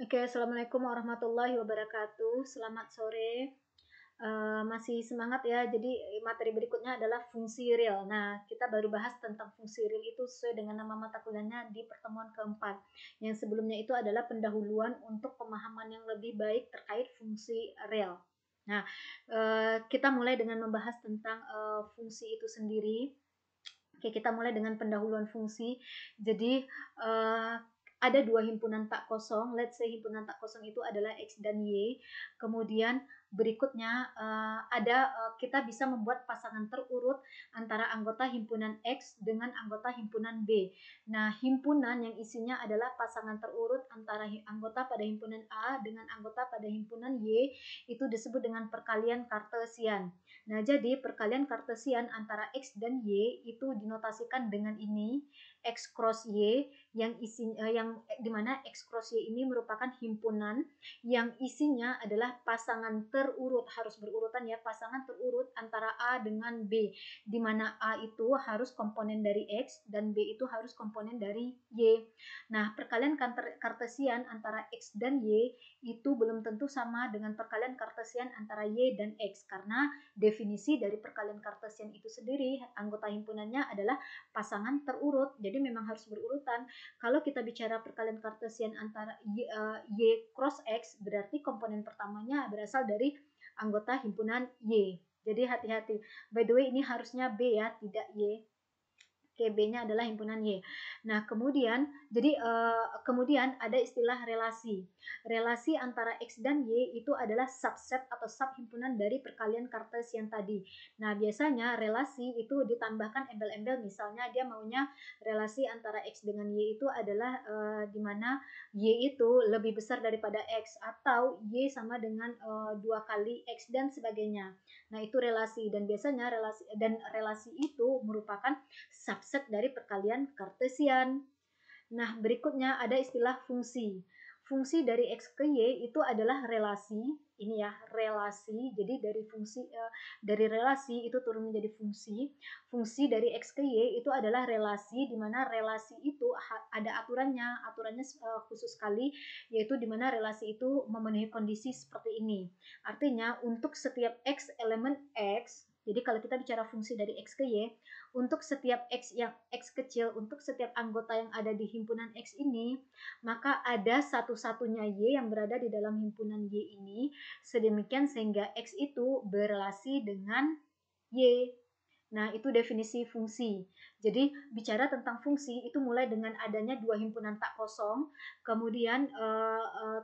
Oke, assalamualaikum warahmatullahi wabarakatuh. Selamat sore. Masih semangat ya. Jadi materi berikutnya adalah fungsi real. Nah, kita baru bahas tentang fungsi real itu sesuai dengan nama mata kuliahnya di pertemuan keempat. Yang sebelumnya itu adalah pendahuluan untuk pemahaman yang lebih baik terkait fungsi real. Nah, kita mulai dengan membahas tentang fungsi itu sendiri. Oke, kita mulai dengan pendahuluan fungsi. Jadi, ada dua himpunan tak kosong. Let's say himpunan tak kosong itu adalah X dan Y. Kemudian berikutnya kita bisa membuat pasangan terurut antara anggota himpunan X dengan anggota himpunan B. Nah, himpunan yang isinya adalah pasangan terurut antara anggota pada himpunan A dengan anggota pada himpunan Y itu disebut dengan perkalian Kartesian. Nah, jadi perkalian Kartesian antara X dan Y itu dinotasikan dengan ini, X cross Y, yang di mana X cross Y ini merupakan himpunan yang isinya adalah pasangan terurut, harus berurutan ya, pasangan terurut antara A dengan B, di mana A itu harus komponen dari X dan B itu harus komponen dari Y. Nah, perkalian Kartesian antara X dan Y itu belum tentu sama dengan perkalian Kartesian antara Y dan X, karena definisi dari perkalian Kartesian itu sendiri, anggota himpunannya adalah pasangan terurut, jadi memang harus berurutan. Kalau kita bicara perkalian Kartesian antara Y cross X, berarti komponen pertamanya berasal dari anggota himpunan Y. Jadi hati-hati. By the way, ini harusnya B ya, tidak Y. Oke, B-nya adalah himpunan Y. Nah, kemudian ada istilah relasi. Relasi antara X dan Y itu adalah subset atau subhimpunan dari perkalian Kartesian tadi. Nah, biasanya relasi itu ditambahkan embel-embel, misalnya dia maunya relasi antara X dengan Y itu adalah di mana Y itu lebih besar daripada X, atau Y sama dengan 2 kali X dan sebagainya. Nah, itu relasi, dan biasanya relasi itu merupakan subset dari perkalian Kartesian. Nah, berikutnya ada istilah fungsi. Fungsi dari X ke Y itu adalah relasi. Ini ya, relasi. Jadi dari relasi itu turun menjadi fungsi. Fungsi dari X ke Y itu adalah relasi, di mana relasi itu ada aturannya. Aturannya khusus sekali, yaitu di mana relasi itu memenuhi kondisi seperti ini. Artinya, untuk setiap X elemen X, jadi kalau kita bicara fungsi dari X ke Y, untuk setiap X kecil, untuk setiap anggota yang ada di himpunan X ini, maka ada satu-satunya Y yang berada di dalam himpunan Y ini, sedemikian sehingga X itu berelasi dengan Y. Nah, itu definisi fungsi. Jadi, bicara tentang fungsi itu mulai dengan adanya dua himpunan tak kosong. Kemudian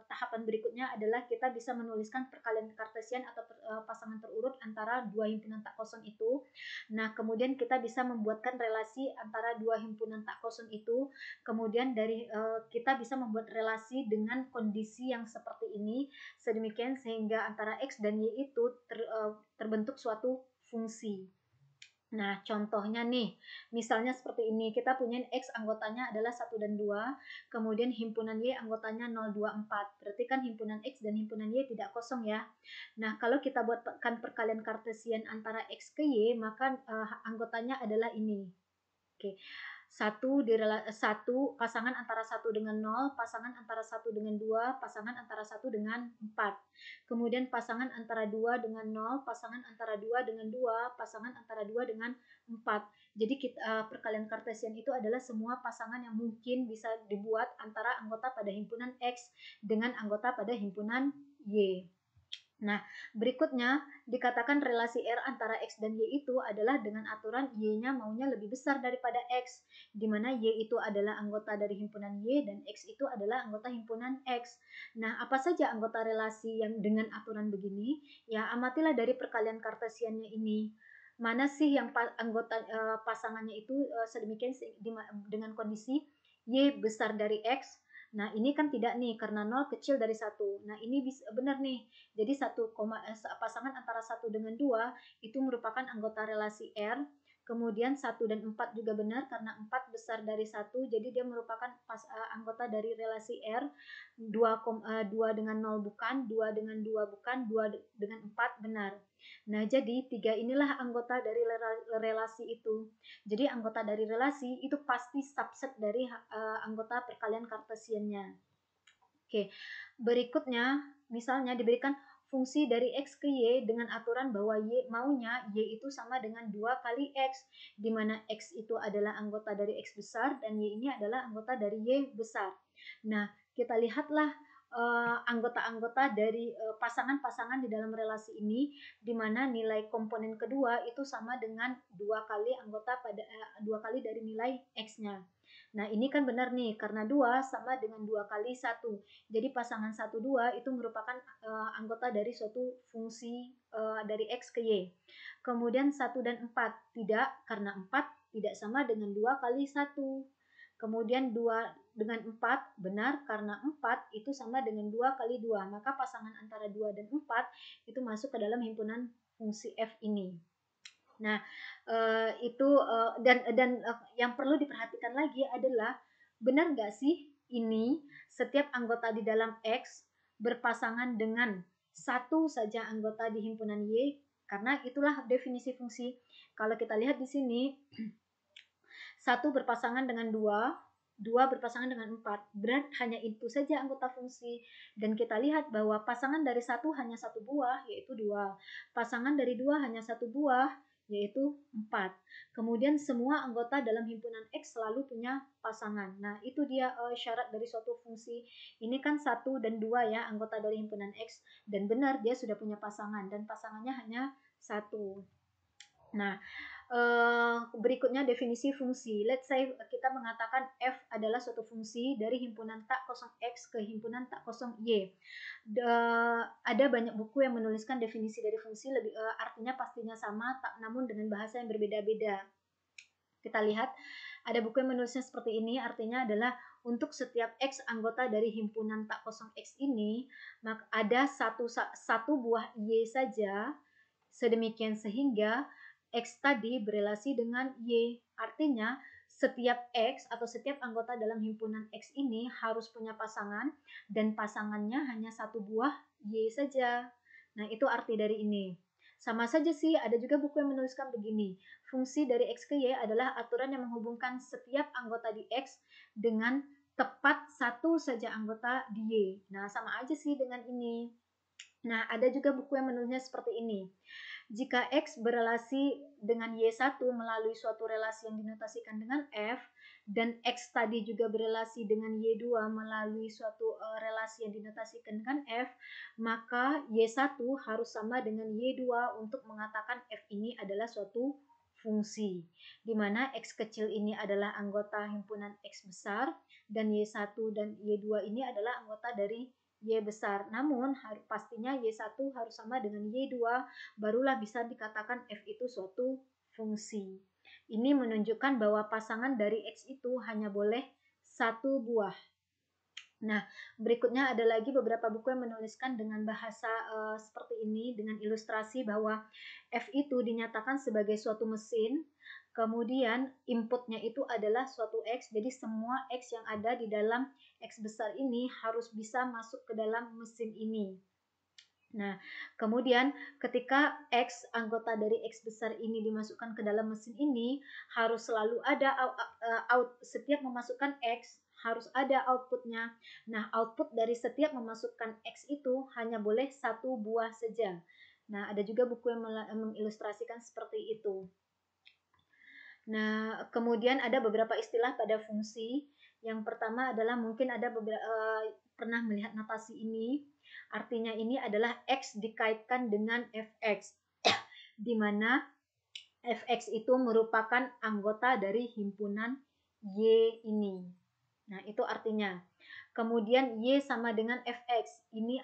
tahapan berikutnya adalah kita bisa menuliskan perkalian Kartesian atau pasangan terurut antara dua himpunan tak kosong itu. Nah, kemudian kita bisa membuatkan relasi antara dua himpunan tak kosong itu. Kemudian kita bisa membuat relasi dengan kondisi yang seperti ini, sedemikian sehingga antara X dan Y itu terbentuk suatu fungsi. Nah, contohnya nih, misalnya seperti ini, kita punya X anggotanya adalah 1 dan 2, kemudian himpunan Y anggotanya 0, 2, 4. Berarti kan himpunan X dan himpunan Y tidak kosong ya. Nah, kalau kita buatkan perkalian Kartesian antara X ke Y, maka anggotanya adalah ini. Oke. Satu pasangan antara 1 dengan 0, pasangan antara 1 dengan 2, pasangan antara 1 dengan 4. Kemudian pasangan antara 2 dengan 0, pasangan antara 2 dengan 2, pasangan antara 2 dengan 4. Jadi perkalian Kartesian itu adalah semua pasangan yang mungkin bisa dibuat antara anggota pada himpunan X dengan anggota pada himpunan Y. Nah, berikutnya dikatakan relasi R antara X dan Y itu adalah dengan aturan Y-nya maunya lebih besar daripada X, di mana Y itu adalah anggota dari himpunan Y dan X itu adalah anggota himpunan X. Nah, apa saja anggota relasi yang dengan aturan begini? Ya, amatilah dari perkalian Kartesiannya ini. Mana sih yang anggota pasangannya itu sedemikian dengan kondisi Y besar dari X. Nah, ini kan tidak nih, karena 0 kecil dari 1. Nah, ini benar nih. Jadi pasangan antara 1 dengan 2 itu merupakan anggota relasi R. Kemudian 1 dan 4 juga benar karena 4 besar dari 1, jadi dia merupakan anggota dari relasi R. 2 dengan 0 bukan, 2 dengan 2 bukan, 2 dengan 4 benar. Nah, jadi 3 inilah anggota dari relasi itu. Jadi anggota dari relasi itu pasti subset dari anggota perkalian Kartesiannya. Oke, berikutnya misalnya diberikan fungsi dari X ke Y dengan aturan bahwa maunya Y itu sama dengan 2 kali X, di mana X itu adalah anggota dari X besar dan Y ini adalah anggota dari Y besar. Nah, kita lihatlah anggota-anggota dari pasangan-pasangan di dalam relasi ini, di mana nilai komponen kedua itu sama dengan 2 kali anggota pada 2 kali dari nilai X-nya. Nah, ini kan benar nih, karena 2 sama dengan 2 kali 1. Jadi pasangan 1, 2 itu merupakan anggota dari suatu fungsi dari X ke Y. Kemudian 1 dan 4 tidak, karena 4 tidak sama dengan 2 kali 1. Kemudian 2 dengan 4 benar karena 4 itu sama dengan 2 kali 2. Maka pasangan antara 2 dan 4 itu masuk ke dalam himpunan fungsi F ini. Nah, dan yang perlu diperhatikan lagi adalah benar nggak sih ini setiap anggota di dalam X berpasangan dengan satu saja anggota di himpunan Y, karena itulah definisi fungsi. Kalau kita lihat di sini, satu berpasangan dengan dua, dua berpasangan dengan empat, berarti hanya itu saja anggota fungsi. Dan kita lihat bahwa pasangan dari satu hanya satu buah, yaitu dua. Pasangan dari dua hanya satu buah, yaitu 4. Kemudian semua anggota dalam himpunan X selalu punya pasangan. Nah, itu dia syarat dari suatu fungsi. Ini kan 1 dan 2 ya, anggota dari himpunan X. Dan benar, dia sudah punya pasangan. Dan pasangannya hanya 1. Nah, berikutnya definisi fungsi. Let's say kita mengatakan F adalah suatu fungsi dari himpunan tak kosong X ke himpunan tak kosong Y. Ada banyak buku yang menuliskan definisi dari fungsi, artinya pastinya sama, namun dengan bahasa yang berbeda-beda. Kita lihat, ada buku yang menulisnya seperti ini, artinya adalah untuk setiap X anggota dari himpunan tak kosong X ini, maka ada satu buah Y saja, sedemikian sehingga X tadi berelasi dengan Y. Artinya, setiap X atau setiap anggota dalam himpunan X ini harus punya pasangan, dan pasangannya hanya satu buah Y saja. Nah, itu arti dari ini. Sama saja sih, ada juga buku yang menuliskan begini. Fungsi dari X ke Y adalah aturan yang menghubungkan setiap anggota di X dengan tepat satu saja anggota di Y. Nah, sama aja sih dengan ini. Nah, ada juga buku yang menulisnya seperti ini. Jika X berelasi dengan Y1 melalui suatu relasi yang dinotasikan dengan F, dan X tadi juga berelasi dengan Y2 melalui suatu relasi yang dinotasikan dengan F, maka Y1 harus sama dengan Y2 untuk mengatakan F ini adalah suatu fungsi, di mana X kecil ini adalah anggota himpunan X besar, dan Y1 dan Y2 ini adalah anggota dari Y besar. Namun pastinya Y1 harus sama dengan Y2, barulah bisa dikatakan F itu suatu fungsi. Ini menunjukkan bahwa pasangan dari X itu hanya boleh satu buah. Nah, berikutnya ada lagi beberapa buku yang menuliskan dengan bahasa seperti ini, dengan ilustrasi bahwa F itu dinyatakan sebagai suatu mesin, kemudian inputnya itu adalah suatu X, jadi semua X yang ada di dalam X besar ini harus bisa masuk ke dalam mesin ini. Nah, kemudian ketika X anggota dari X besar ini dimasukkan ke dalam mesin ini, harus selalu ada setiap memasukkan X harus ada outputnya. Nah, output dari setiap memasukkan X itu hanya boleh satu buah saja. Nah, ada juga buku yang mengilustrasikan seperti itu. Nah, kemudian ada beberapa istilah pada fungsi. Yang pertama adalah mungkin ada pernah melihat notasi ini. Artinya ini adalah X dikaitkan dengan Fx, di mana Fx itu merupakan anggota dari himpunan Y ini. Nah, itu artinya. Kemudian Y sama dengan Fx. Ini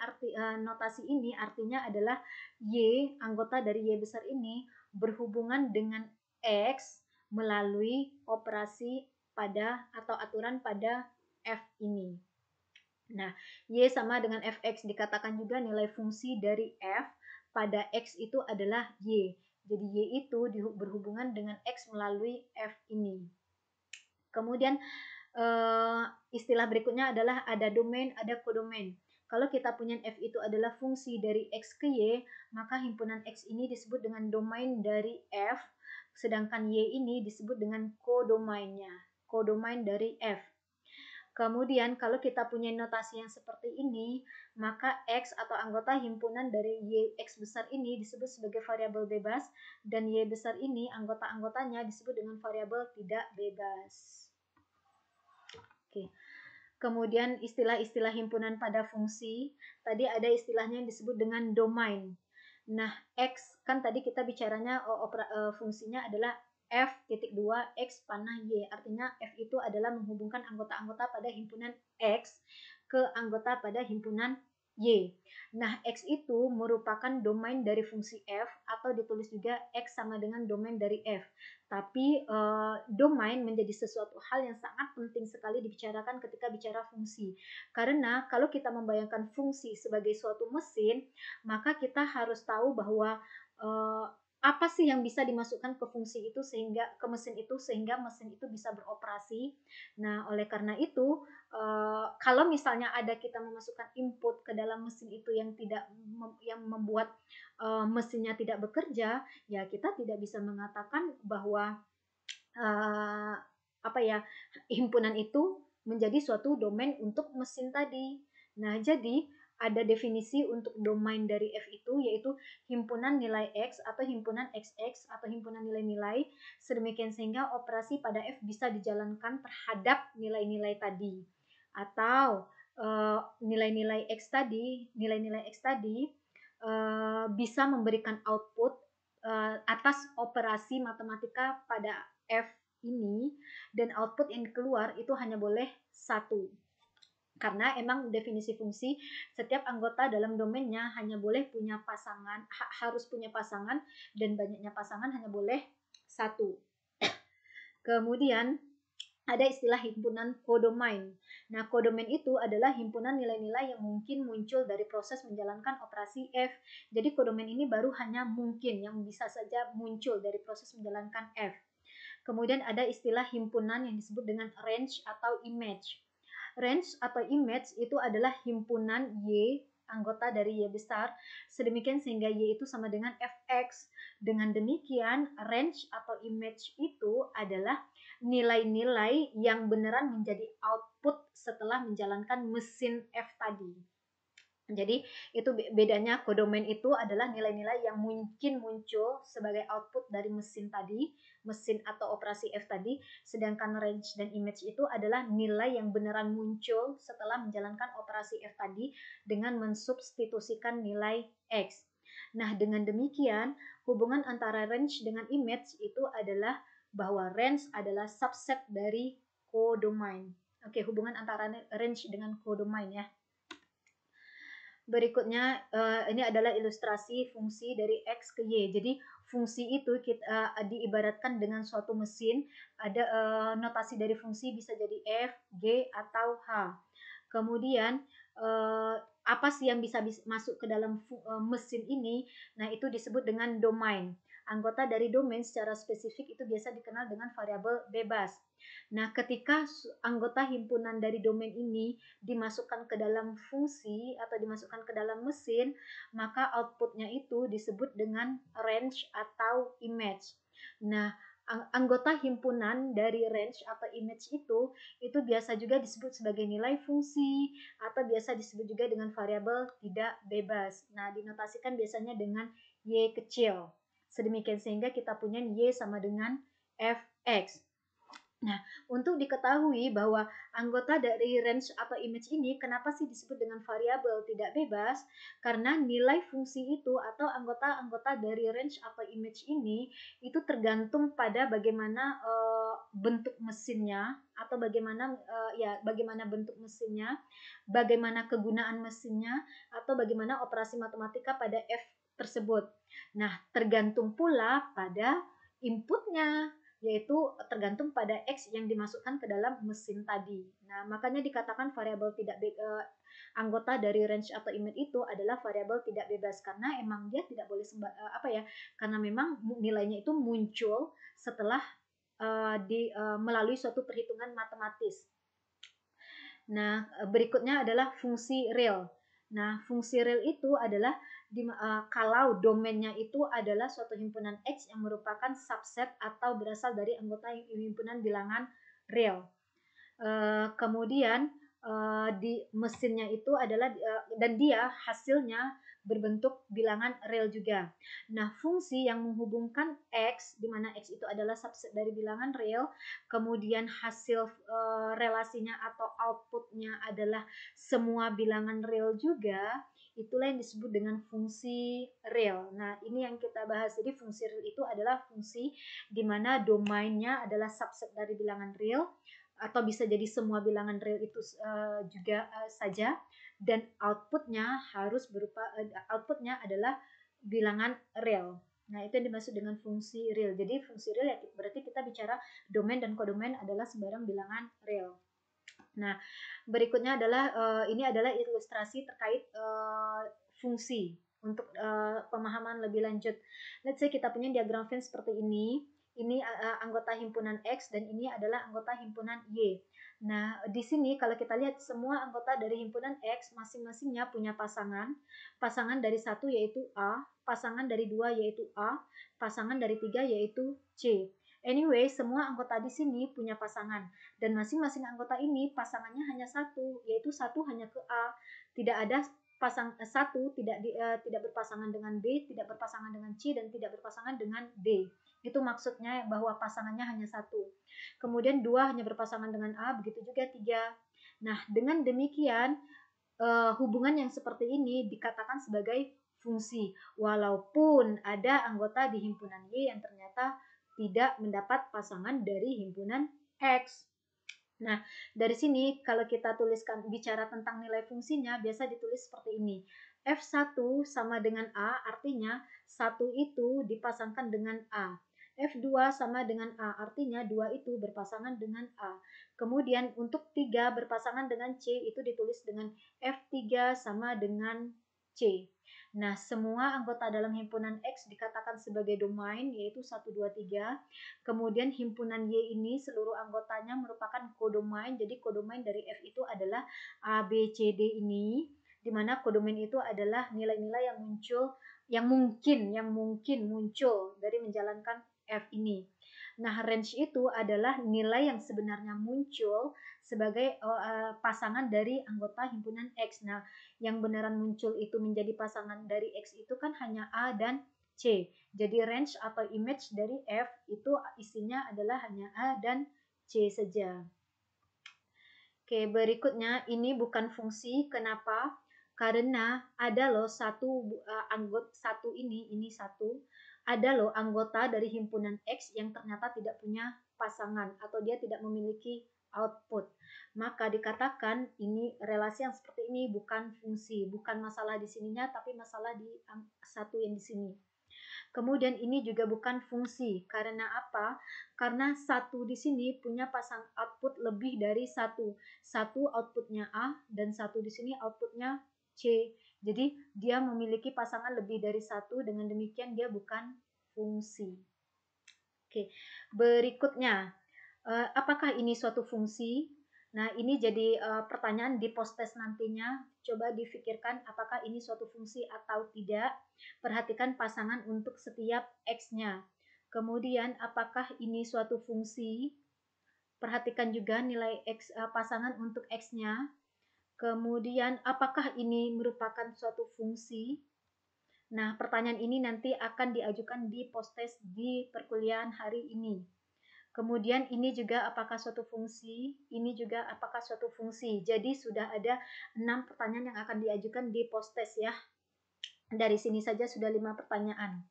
notasi ini artinya adalah Y, anggota dari Y besar ini, berhubungan dengan X melalui operasi pada atau aturan pada F ini. Nah, Y sama dengan Fx dikatakan juga nilai fungsi dari F pada X itu adalah Y. Jadi Y itu berhubungan dengan X melalui F ini. Kemudian istilah berikutnya adalah ada domain, ada kodomain. Kalau kita punya F itu adalah fungsi dari X ke Y, maka himpunan X ini disebut dengan domain dari F, sedangkan Y ini disebut dengan kodomainnya, kodomain dari F. Kemudian kalau kita punya notasi yang seperti ini, maka X atau anggota himpunan dari Y X besar ini disebut sebagai variabel bebas, dan Y besar ini anggota-anggotanya disebut dengan variabel tidak bebas. Oke. Kemudian istilah-istilah himpunan pada fungsi, tadi ada istilahnya yang disebut dengan domain. Nah, X kan tadi kita bicaranya fungsinya adalah F.2 X panah Y. Artinya F itu adalah menghubungkan anggota-anggota pada himpunan X ke anggota pada himpunan Y. Nah, X itu merupakan domain dari fungsi F, atau ditulis juga X sama dengan domain dari F. Tapi domain menjadi sesuatu hal yang sangat penting sekali dibicarakan ketika bicara fungsi. Karena kalau kita membayangkan fungsi sebagai suatu mesin, maka kita harus tahu bahwa apa sih yang bisa dimasukkan ke fungsi itu sehingga ke mesin itu sehingga mesin itu bisa beroperasi. Nah, oleh karena itu kalau misalnya ada kita memasukkan input ke dalam mesin itu yang tidak yang membuat mesinnya tidak bekerja, ya kita tidak bisa mengatakan bahwa apa ya, himpunan itu menjadi suatu domain untuk mesin tadi. Nah, jadi ada definisi untuk domain dari F itu, yaitu himpunan nilai X atau himpunan XX atau himpunan nilai-nilai, sedemikian sehingga operasi pada F bisa dijalankan terhadap nilai-nilai tadi. Atau nilai-nilai X tadi bisa memberikan output atas operasi matematika pada F ini, dan output yang keluar itu hanya boleh satu. Karena emang definisi fungsi, setiap anggota dalam domainnya hanya boleh punya pasangan, harus punya pasangan, dan banyaknya pasangan hanya boleh satu. Kemudian ada istilah himpunan kodomain. Nah, kodomain itu adalah himpunan nilai-nilai yang mungkin muncul dari proses menjalankan operasi F. Jadi kodomain ini baru hanya mungkin, yang bisa saja muncul dari proses menjalankan F. Kemudian ada istilah himpunan yang disebut dengan range atau image. Range atau image itu adalah himpunan Y, anggota dari Y besar, sedemikian sehingga Y itu sama dengan Fx. Dengan demikian, range atau image itu adalah nilai-nilai yang beneran menjadi output setelah menjalankan mesin F tadi. Jadi itu bedanya. Kodomain itu adalah nilai-nilai yang mungkin muncul sebagai output dari mesin tadi, mesin atau operasi F tadi, sedangkan range dan image itu adalah nilai yang beneran muncul setelah menjalankan operasi F tadi dengan mensubstitusikan nilai X. Nah, dengan demikian hubungan antara range dengan image itu adalah bahwa range adalah subset dari kodomain. Oke, hubungan antara range dengan kodomain ya. Berikutnya ini adalah ilustrasi fungsi dari X ke Y. Jadi fungsi itu kita diibaratkan dengan suatu mesin. Ada notasi dari fungsi bisa jadi F, G, atau H. Kemudian apa sih yang bisa masuk ke dalam mesin ini? Nah, itu disebut dengan domain. Anggota dari domain secara spesifik itu biasa dikenal dengan variabel bebas. Nah, ketika anggota himpunan dari domain ini dimasukkan ke dalam fungsi atau dimasukkan ke dalam mesin, maka outputnya itu disebut dengan range atau image. Nah, anggota himpunan dari range atau image itu biasa juga disebut sebagai nilai fungsi, atau biasa disebut juga dengan variabel tidak bebas. Nah, dinotasikan biasanya dengan Y kecil. Sedemikian sehingga kita punya Y sama dengan Fx. Nah, untuk diketahui bahwa anggota dari range atau image ini kenapa sih disebut dengan variabel tidak bebas? Karena nilai fungsi itu atau anggota-anggota dari range atau image ini itu tergantung pada bagaimana bentuk mesinnya, atau bagaimana bentuk mesinnya, bagaimana kegunaan mesinnya, atau bagaimana operasi matematika pada F tersebut. Nah, tergantung pula pada inputnya, yaitu tergantung pada X yang dimasukkan ke dalam mesin tadi. Nah, makanya dikatakan variabel tidak anggota dari range atau image itu adalah variabel tidak bebas, karena emang dia tidak boleh karena memang nilainya itu muncul setelah melalui suatu perhitungan matematis. Nah, berikutnya adalah fungsi real. Nah, fungsi real itu adalah kalau domainnya itu adalah suatu himpunan X yang merupakan subset atau berasal dari anggota himpunan bilangan real. Kemudian di mesinnya itu adalah dan dia hasilnya berbentuk bilangan real juga. Nah, fungsi yang menghubungkan X, di mana X itu adalah subset dari bilangan real, kemudian hasil relasinya atau outputnya adalah semua bilangan real juga, itulah yang disebut dengan fungsi real. Nah, ini yang kita bahas. Jadi fungsi real itu adalah fungsi di mana domainnya adalah subset dari bilangan real, atau bisa jadi semua bilangan real itu juga saja, dan outputnya harus berupa outputnya adalah bilangan real. Nah, itu yang dimaksud dengan fungsi real. Jadi fungsi real ya berarti kita bicara domain dan kodomain adalah sembarang bilangan real. Nah, berikutnya adalah ini adalah ilustrasi terkait fungsi untuk pemahaman lebih lanjut. Let's say kita punya diagram Venn seperti ini. Ini anggota himpunan X dan ini adalah anggota himpunan Y. Nah, di sini kalau kita lihat semua anggota dari himpunan X masing-masingnya punya pasangan. Pasangan dari satu yaitu A, pasangan dari dua yaitu A, pasangan dari tiga yaitu C. Anyway, semua anggota di sini punya pasangan dan masing-masing anggota ini pasangannya hanya satu, yaitu satu hanya ke A. Tidak ada satu tidak berpasangan dengan B, tidak berpasangan dengan C, dan tidak berpasangan dengan D. Itu maksudnya bahwa pasangannya hanya satu. Kemudian dua hanya berpasangan dengan A, begitu juga tiga. Nah, dengan demikian hubungan yang seperti ini dikatakan sebagai fungsi, walaupun ada anggota di himpunan Y yang ternyata tidak mendapat pasangan dari himpunan X. Nah, dari sini kalau kita tuliskan bicara tentang nilai fungsinya, biasa ditulis seperti ini. F1 sama dengan A, artinya 1 itu dipasangkan dengan A. F2 sama dengan A, artinya 2 itu berpasangan dengan A. Kemudian untuk 3 berpasangan dengan C, itu ditulis dengan F3 sama dengan C. Nah, semua anggota dalam himpunan X dikatakan sebagai domain, yaitu 1, 2, 3. Kemudian himpunan Y ini seluruh anggotanya merupakan kodomain. Jadi kodomain dari F itu adalah A, B, C, D ini, di mana kodomain itu adalah nilai-nilai yang muncul, yang mungkin muncul dari menjalankan F ini. Nah, range itu adalah nilai yang sebenarnya muncul sebagai pasangan dari anggota himpunan X. Nah, yang beneran muncul itu menjadi pasangan dari X itu kan hanya A dan C. Jadi range atau image dari F itu isinya adalah hanya A dan C saja. Oke, berikutnya ini bukan fungsi. Kenapa? Karena ada loh anggota satu ini satu. Ada loh anggota dari himpunan X yang ternyata tidak punya pasangan atau dia tidak memiliki output. Maka dikatakan ini relasi yang seperti ini bukan fungsi, bukan masalah di sininya tapi masalah di satu yang di sini. Kemudian ini juga bukan fungsi. Karena apa? Karena satu di sini punya pasang output lebih dari satu. Satu outputnya A dan satu di sini outputnya C. Jadi dia memiliki pasangan lebih dari satu. Dengan demikian dia bukan fungsi. Oke, berikutnya. Apakah ini suatu fungsi? Nah, ini jadi pertanyaan di post-test nantinya. Coba difikirkan apakah ini suatu fungsi atau tidak. Perhatikan pasangan untuk setiap X-nya. Kemudian, apakah ini suatu fungsi? Perhatikan juga nilai X, pasangan untuk X-nya. Kemudian, apakah ini merupakan suatu fungsi? Nah, pertanyaan ini nanti akan diajukan di post-test di perkuliahan hari ini. Kemudian ini juga apakah suatu fungsi, ini juga apakah suatu fungsi. Jadi sudah ada 6 pertanyaan yang akan diajukan di post-test ya. Dari sini saja sudah 5 pertanyaan.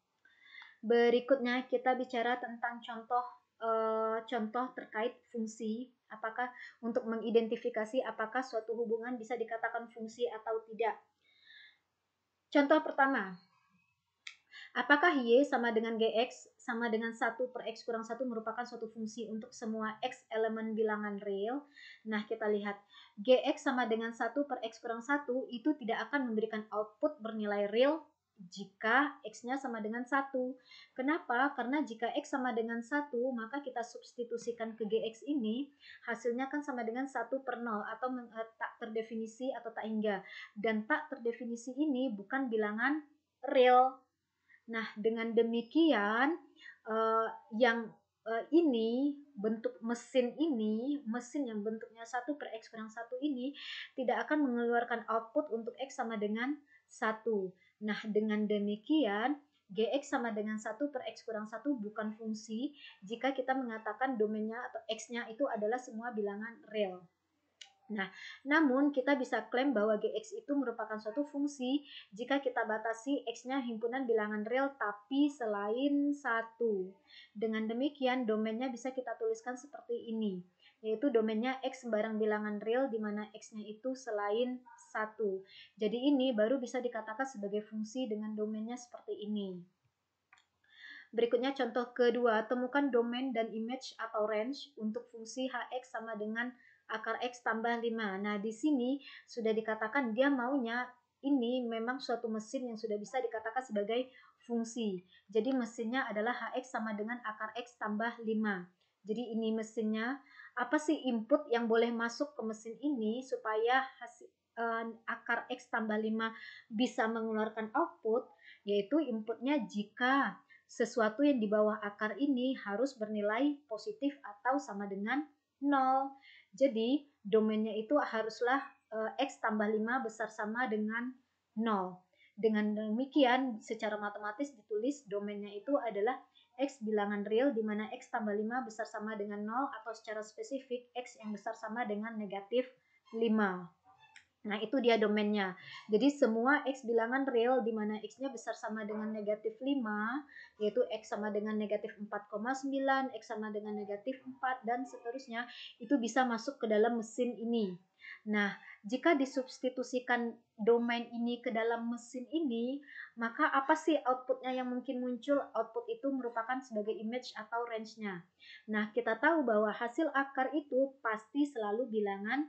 Berikutnya kita bicara tentang contoh terkait fungsi. Apakah untuk mengidentifikasi apakah suatu hubungan bisa dikatakan fungsi atau tidak. Contoh pertama. Apakah Y sama dengan GX sama dengan 1 per X kurang 1 merupakan suatu fungsi untuk semua X elemen bilangan real? Nah, kita lihat. GX sama dengan 1 per X kurang 1 itu tidak akan memberikan output bernilai real jika X-nya sama dengan 1. Kenapa? Karena jika X sama dengan 1, maka kita substitusikan ke GX ini, hasilnya kan sama dengan 1 per 0 atau tak terdefinisi atau tak hingga. Dan tak terdefinisi ini bukan bilangan real. Nah, dengan demikian yang ini bentuk mesin ini, mesin yang bentuknya 1 per X kurang 1 ini tidak akan mengeluarkan output untuk X sama dengan 1. Nah, dengan demikian Gx sama dengan 1 per X kurang 1 bukan fungsi jika kita mengatakan domainnya atau X-nya itu adalah semua bilangan real. Nah, namun kita bisa klaim bahwa Gx itu merupakan suatu fungsi jika kita batasi X-nya himpunan bilangan real tapi selain 1. Dengan demikian, domainnya bisa kita tuliskan seperti ini, yaitu domainnya X sembarang bilangan real di mana X-nya itu selain 1. Jadi ini baru bisa dikatakan sebagai fungsi dengan domainnya seperti ini. Berikutnya contoh kedua, temukan domain dan image atau range untuk fungsi Hx sama dengan akar X tambah 5. Nah, di sini sudah dikatakan dia maunya ini memang suatu mesin yang sudah bisa dikatakan sebagai fungsi. Jadi mesinnya adalah Hx sama dengan akar X tambah 5. Jadi ini mesinnya. Apa sih input yang boleh masuk ke mesin ini supaya hasil akar X tambah 5 bisa mengeluarkan output, yaitu inputnya jika sesuatu yang di bawah akar ini harus bernilai positif atau sama dengan 0. Jadi domainnya itu haruslah X tambah 5 besar sama dengan 0. Dengan demikian secara matematis ditulis domainnya itu adalah X bilangan real di mana X tambah 5 besar sama dengan 0 atau secara spesifik X yang besar sama dengan negatif 5. Nah, itu dia domainnya. Jadi semua X bilangan real di mana X-nya besar sama dengan negatif 5, yaitu X sama dengan negatif 4,9, X sama dengan negatif 4, dan seterusnya, itu bisa masuk ke dalam mesin ini. Nah, jika disubstitusikan domain ini ke dalam mesin ini, maka apa sih outputnya yang mungkin muncul? Output itu merupakan sebagai image atau range-nya. Nah, kita tahu bahwa hasil akar itu pasti selalu bilangan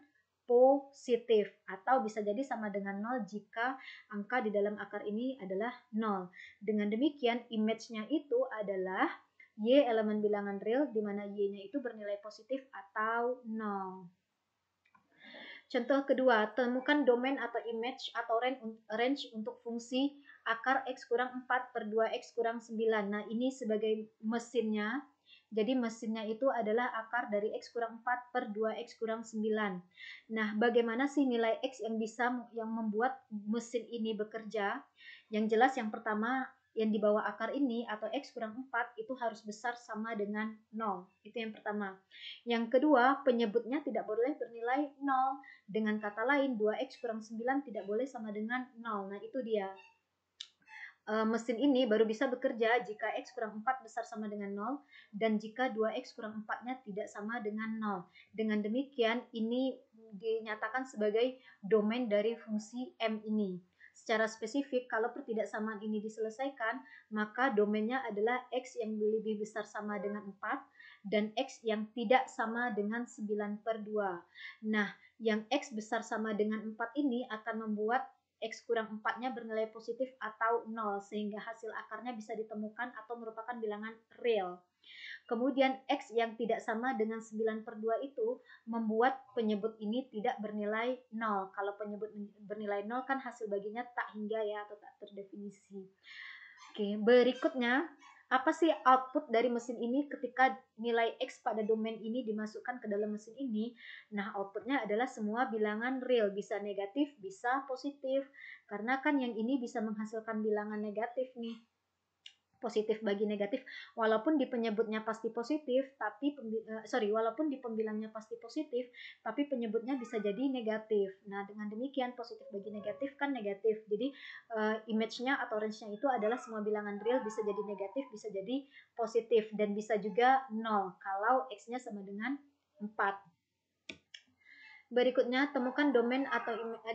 positif atau bisa jadi sama dengan 0 jika angka di dalam akar ini adalah 0. Dengan demikian image-nya itu adalah Y elemen bilangan real di mana Y-nya itu bernilai positif atau 0. Contoh kedua, temukan domain atau image atau range untuk fungsi akar X kurang 4 per 2X kurang 9. Nah, ini sebagai mesinnya. Jadi mesinnya itu adalah akar dari X kurang 4 per 2X kurang 9. Nah, bagaimana sih nilai X yang membuat mesin ini bekerja? Yang jelas yang pertama, yang di bawah akar ini atau X kurang 4 itu harus besar sama dengan 0. Itu yang pertama. Yang kedua, penyebutnya tidak boleh bernilai 0. Dengan kata lain, 2X kurang 9 tidak boleh sama dengan 0. Nah, itu dia. Mesin ini baru bisa bekerja jika X kurang 4 besar sama dengan 0 dan jika 2X kurang 4-nya tidak sama dengan 0. Dengan demikian, ini dinyatakan sebagai domain dari fungsi M ini. Secara spesifik, kalau pertidaksamaan ini diselesaikan, maka domainnya adalah X yang lebih besar sama dengan 4 dan X yang tidak sama dengan 9 per 2. Nah, yang X besar sama dengan 4 ini akan membuat X kurang 4-nya bernilai positif atau 0, sehingga hasil akarnya bisa ditemukan atau merupakan bilangan real. Kemudian X yang tidak sama dengan 9 per 2 itu membuat penyebut ini tidak bernilai 0. Kalau penyebut bernilai 0 kan hasil baginya tak hingga ya atau tak terdefinisi. Oke, berikutnya apa sih output dari mesin ini ketika nilai X pada domain ini dimasukkan ke dalam mesin ini? Nah, outputnya adalah semua bilangan real, bisa negatif, bisa positif. Karena kan yang ini bisa menghasilkan bilangan negatif nih. Positif bagi negatif, walaupun di penyebutnya pasti positif, tapi walaupun di pembilangnya pasti positif, tapi penyebutnya bisa jadi negatif. Nah, dengan demikian positif bagi negatif kan negatif. Jadi image-nya atau range-nya itu adalah semua bilangan real, bisa jadi negatif, bisa jadi positif, dan bisa juga 0 kalau X-nya sama dengan 4. Berikutnya, temukan domain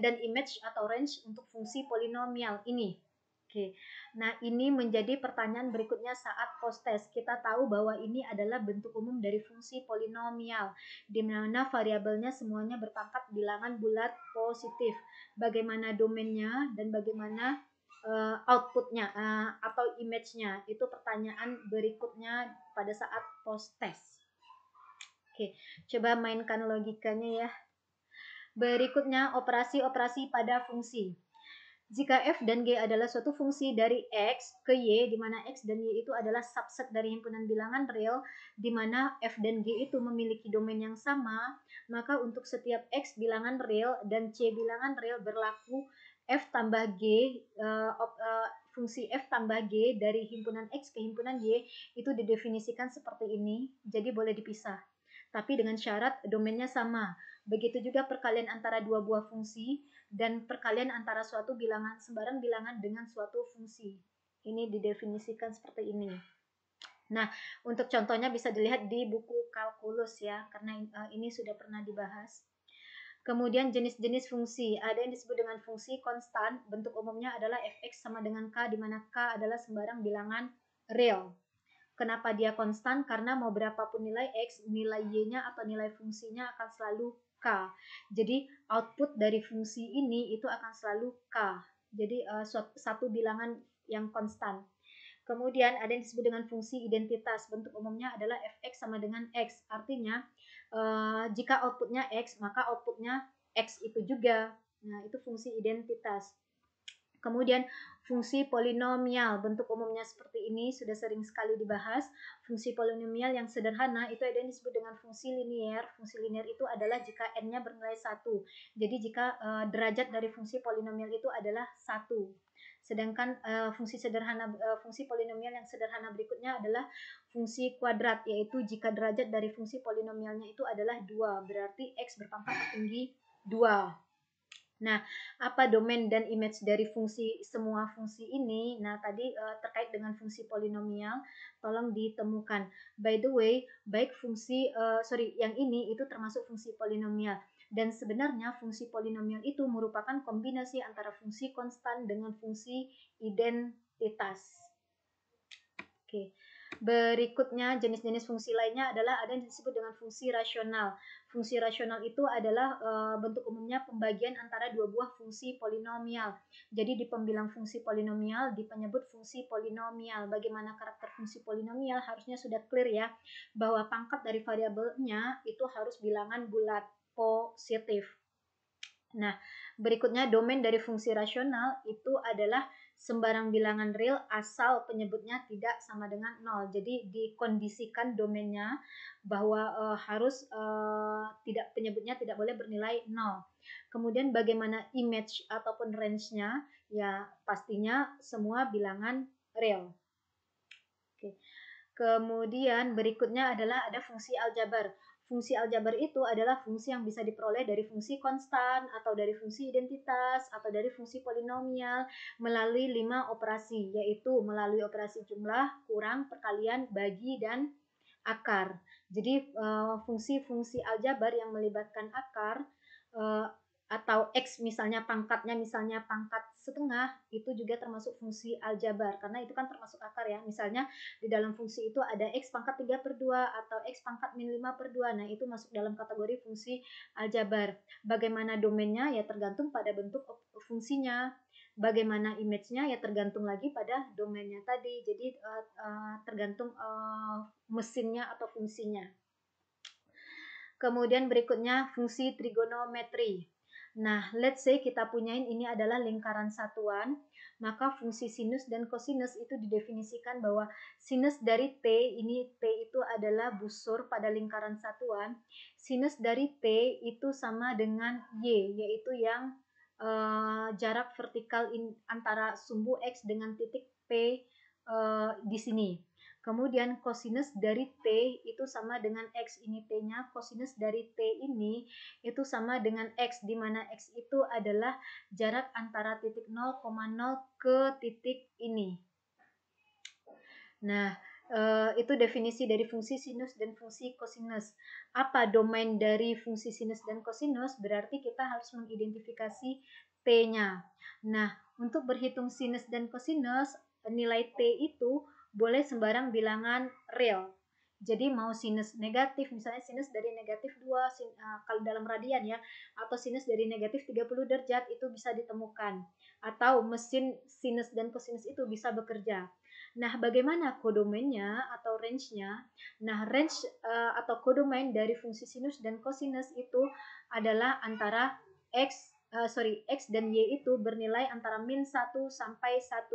dan image atau range untuk fungsi polinomial ini. Oke, nah ini menjadi pertanyaan berikutnya saat post-test. Kita tahu bahwa ini adalah bentuk umum dari fungsi polinomial, di mana variabelnya semuanya berpangkat bilangan bulat positif. Bagaimana domainnya dan bagaimana outputnya atau image-nya, itu pertanyaan berikutnya pada saat post-test. Oke, coba mainkan logikanya ya. Berikutnya, operasi-operasi pada fungsi. Jika f dan g adalah suatu fungsi dari x ke y, di mana x dan y itu adalah subset dari himpunan bilangan real, di mana f dan g itu memiliki domain yang sama, maka untuk setiap x bilangan real dan c bilangan real berlaku f tambah g, fungsi f tambah g dari himpunan x ke himpunan y itu didefinisikan seperti ini, jadi boleh dipisah. Tapi dengan syarat domainnya sama. Begitu juga perkalian antara dua buah fungsi dan perkalian antara suatu bilangan sembarang bilangan dengan suatu fungsi. Ini didefinisikan seperti ini. Nah, untuk contohnya bisa dilihat di buku kalkulus ya, karena ini sudah pernah dibahas. Kemudian jenis-jenis fungsi, ada yang disebut dengan fungsi konstan, bentuk umumnya adalah fx sama dengan k, di mana k adalah sembarang bilangan real. Kenapa dia konstan? Karena mau berapapun nilai x, nilai y-nya atau nilai fungsinya akan selalu k. Jadi output dari fungsi ini itu akan selalu k. Jadi satu bilangan yang konstan. Kemudian ada yang disebut dengan fungsi identitas. Bentuk umumnya adalah fx sama dengan x. Artinya jika outputnya x, maka outputnya x itu juga. Nah, itu fungsi identitas. Kemudian fungsi polinomial, bentuk umumnya seperti ini, sudah sering sekali dibahas. Fungsi polinomial yang sederhana itu ada yang disebut dengan fungsi linier. Fungsi linier itu adalah jika n-nya bernilai 1. Jadi jika derajat dari fungsi polinomial itu adalah 1. Sedangkan fungsi polinomial yang sederhana berikutnya adalah fungsi kuadrat, yaitu jika derajat dari fungsi polinomialnya itu adalah 2, berarti x berpangkat tertinggi 2. Nah, apa domain dan image dari semua fungsi ini? Nah, tadi terkait dengan fungsi polinomial, tolong ditemukan. By the way, baik yang ini itu termasuk fungsi polinomial. Dan sebenarnya fungsi polinomial itu merupakan kombinasi antara fungsi konstan dengan fungsi identitas. Oke. Berikutnya jenis-jenis fungsi lainnya adalah ada yang disebut dengan fungsi rasional. Fungsi rasional itu adalah bentuk umumnya pembagian antara dua buah fungsi polinomial. Jadi di pembilang fungsi polinomial penyebut fungsi polinomial. Bagaimana karakter fungsi polinomial harusnya sudah clear ya, bahwa pangkat dari variabelnya itu harus bilangan bulat positif. Nah, berikutnya domain dari fungsi rasional itu adalah sembarang bilangan real asal penyebutnya tidak sama dengan 0. Jadi dikondisikan domainnya bahwa penyebutnya tidak boleh bernilai 0. Kemudian bagaimana image ataupun range-nya? Ya, pastinya semua bilangan real. Oke. Kemudian berikutnya adalah ada fungsi aljabar. Fungsi aljabar itu adalah fungsi yang bisa diperoleh dari fungsi konstan atau dari fungsi identitas atau dari fungsi polinomial melalui 5 operasi, yaitu melalui operasi jumlah, kurang, perkalian, bagi, dan akar. Jadi fungsi-fungsi aljabar yang melibatkan akar atau x misalnya misalnya pangkat setengah, itu juga termasuk fungsi aljabar karena itu kan termasuk akar ya. Misalnya di dalam fungsi itu ada x pangkat 3/2 atau x pangkat min 5/2. Nah, itu masuk dalam kategori fungsi aljabar. Bagaimana domainnya? Ya tergantung pada bentuk fungsinya. Bagaimana image-nya? Ya tergantung lagi pada domainnya tadi. Jadi tergantung mesinnya atau fungsinya. Kemudian berikutnya fungsi trigonometri. Nah, let's say kita punyain ini adalah lingkaran satuan, maka fungsi sinus dan kosinus itu didefinisikan bahwa sinus dari T, ini T itu adalah busur pada lingkaran satuan. Sinus dari T itu sama dengan Y, yaitu yang jarak vertikal antara sumbu X dengan titik P di sini. Kemudian kosinus dari T itu sama dengan X, ini T-nya. Kosinus dari T ini itu sama dengan X, di mana X itu adalah jarak antara titik 0,0 ke titik ini. Nah, itu definisi dari fungsi sinus dan fungsi kosinus. Apa domain dari fungsi sinus dan kosinus? Berarti kita harus mengidentifikasi T-nya. Nah, untuk berhitung sinus dan kosinus, nilai T itu boleh sembarang bilangan real. Jadi mau sinus negatif, misalnya sinus dari negatif 2, kalau dalam radian ya, atau sinus dari negatif 30 derajat itu bisa ditemukan. Atau mesin sinus dan kosinus itu bisa bekerja. Nah, bagaimana kodomainnya atau range-nya? Nah, range atau kodomain dari fungsi sinus dan kosinus itu adalah antara X X dan Y itu bernilai antara min 1 sampai 1.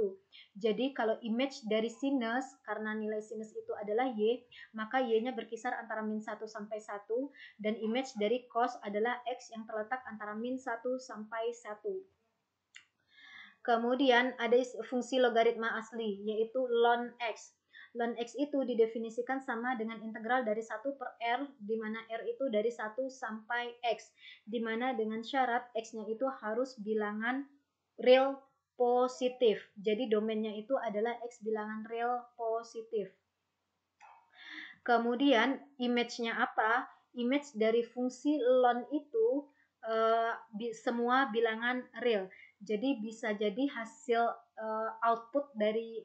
Jadi kalau image dari sinus, karena nilai sinus itu adalah Y, maka Y-nya berkisar antara min 1 sampai 1, dan image dari cos adalah X yang terletak antara min 1 sampai 1. Kemudian ada fungsi logaritma asli, yaitu ln X. Ln X itu didefinisikan sama dengan integral dari 1 per R, di mana R itu dari 1 sampai X, di mana dengan syarat X-nya itu harus bilangan real positif. Jadi domainnya itu adalah X bilangan real positif. Kemudian image-nya apa? Image dari fungsi ln itu semua bilangan real. Jadi bisa jadi hasil output dari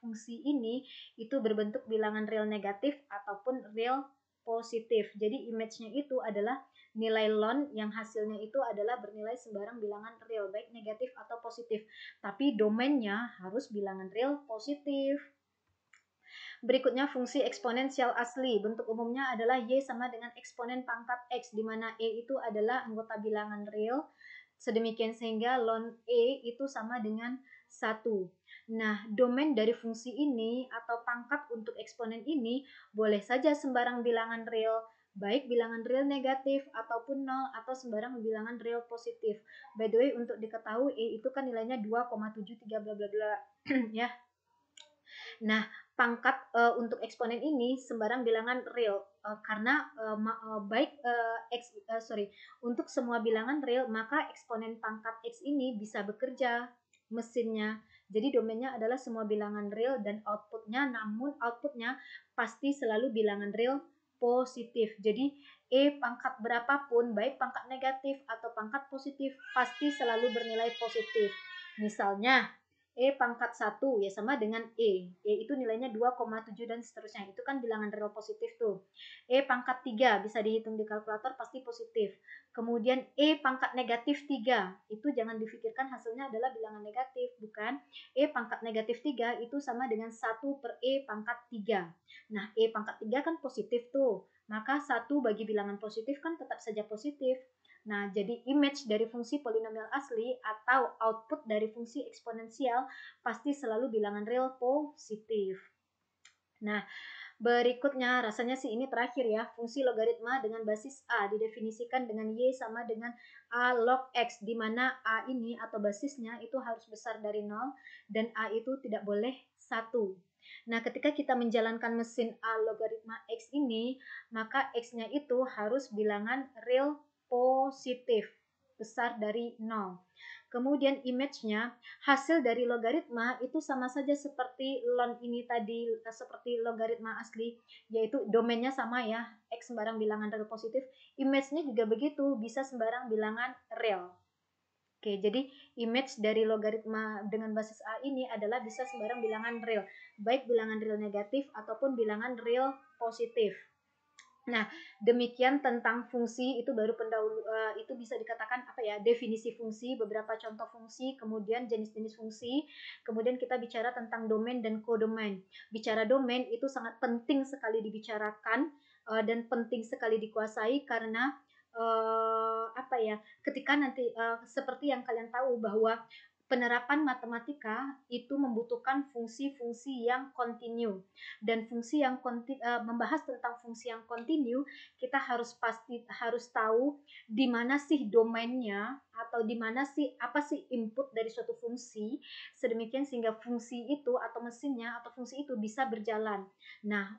fungsi ini itu berbentuk bilangan real negatif ataupun real positif. Jadi image-nya itu adalah nilai ln yang hasilnya itu adalah bernilai sembarang bilangan real, baik negatif atau positif. Tapi domainnya harus bilangan real positif. Berikutnya fungsi eksponensial asli. Bentuk umumnya adalah Y sama dengan eksponen pangkat X, di mana E itu adalah anggota bilangan real. Sedemikian sehingga ln E itu sama dengan 1. Nah, domain dari fungsi ini atau pangkat untuk eksponen ini boleh saja sembarang bilangan real, baik bilangan real negatif ataupun 0 atau sembarang bilangan real positif. By the way, untuk diketahui E itu kan nilainya 2,73 bla bla bla ya. Nah, pangkat untuk eksponen ini sembarang bilangan real karena untuk semua bilangan real maka eksponen pangkat X ini bisa bekerja mesinnya. Jadi domainnya adalah semua bilangan real dan outputnya, namun outputnya pasti selalu bilangan real positif. Jadi E pangkat berapapun, baik pangkat negatif atau pangkat positif, pasti selalu bernilai positif. Misalnya E pangkat 1 ya sama dengan E. E itu nilainya 2,7 dan seterusnya. Itu kan bilangan real positif tuh. E pangkat 3 bisa dihitung di kalkulator pasti positif. Kemudian E pangkat negatif 3. Itu jangan difikirkan hasilnya adalah bilangan negatif. Bukan. E pangkat negatif 3 itu sama dengan 1 per E pangkat 3. Nah, E pangkat 3 kan positif tuh. Maka 1 bagi bilangan positif kan tetap saja positif. Nah, jadi image dari fungsi polinomial asli atau output dari fungsi eksponensial pasti selalu bilangan real positif. Nah, berikutnya rasanya sih ini terakhir ya, fungsi logaritma dengan basis A didefinisikan dengan Y sama dengan A log X, di mana A ini atau basisnya itu harus besar dari 0 dan A itu tidak boleh 1. Nah, ketika kita menjalankan mesin A logaritma X ini, maka X-nya itu harus bilangan real positif, besar dari 0. Kemudian image-nya, hasil dari logaritma itu sama saja seperti ln ini tadi, seperti logaritma asli, yaitu domainnya sama ya, X sembarang bilangan real positif, image-nya juga begitu, bisa sembarang bilangan real. Oke, jadi image dari logaritma dengan basis A ini adalah bisa sembarang bilangan real, baik bilangan real negatif ataupun bilangan real positif. Nah, demikian tentang fungsi itu baru pendahulu itu bisa dikatakan apa ya, definisi fungsi, beberapa contoh fungsi, kemudian jenis-jenis fungsi, kemudian kita bicara tentang domain dan kodomain. Bicara domain itu sangat penting sekali dibicarakan dan penting sekali dikuasai karena ketika nanti seperti yang kalian tahu bahwa penerapan matematika itu membutuhkan fungsi-fungsi yang kontinu, dan fungsi yang membahas tentang fungsi yang kontinu, kita harus tahu di mana sih domainnya atau di mana sih apa sih input dari suatu fungsi, sedemikian sehingga fungsi itu atau mesinnya atau fungsi itu bisa berjalan. Nah,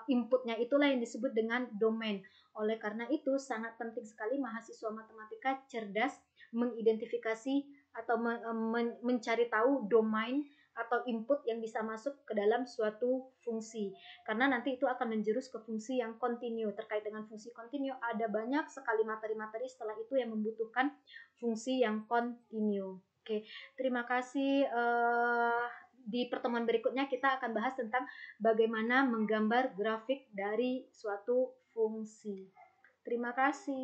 inputnya itulah yang disebut dengan domain. Oleh karena itu sangat penting sekali mahasiswa matematika cerdas mengidentifikasi atau mencari tahu domain atau input yang bisa masuk ke dalam suatu fungsi, karena nanti itu akan menjurus ke fungsi yang kontinu. Terkait dengan fungsi kontinu ada banyak sekali materi-materi setelah itu yang membutuhkan fungsi yang kontinu. Oke, terima kasih. Di pertemuan berikutnya kita akan bahas tentang bagaimana menggambar grafik dari suatu fungsi. Terima kasih.